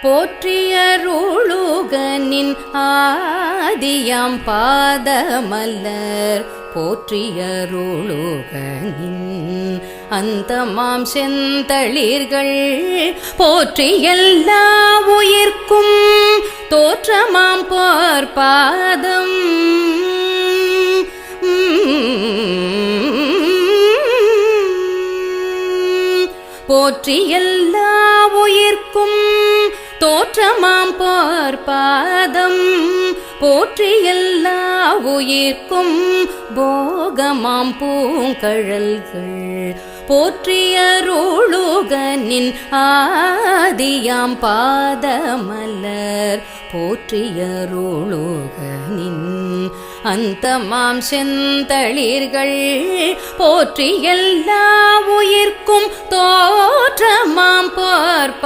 போற்றியருளுகனின் ஆதியாம் பாதமலர் போற்றியருளுகனின் அந்தமாம் செந்தளிர்கள் போற்றி எல்லா உயிர்க்கும் தோற்றமாம் போர்பாதம் போற்றி எல்லா உயிர்க்கும் தோற்றமாம் போர்பாதம் போற்றி எல்லா உயிர்க்கும் போகமாம் பூங்கழல்கள் போற்றியருளுகனின் ஆதியாம் பாதமலர் போற்றியருளுகனின் அந்தமாம் செந்தளிர்கள் போற்றி எல்லா உயிர்க்கும் தோற்றமாம் போர்பாதம்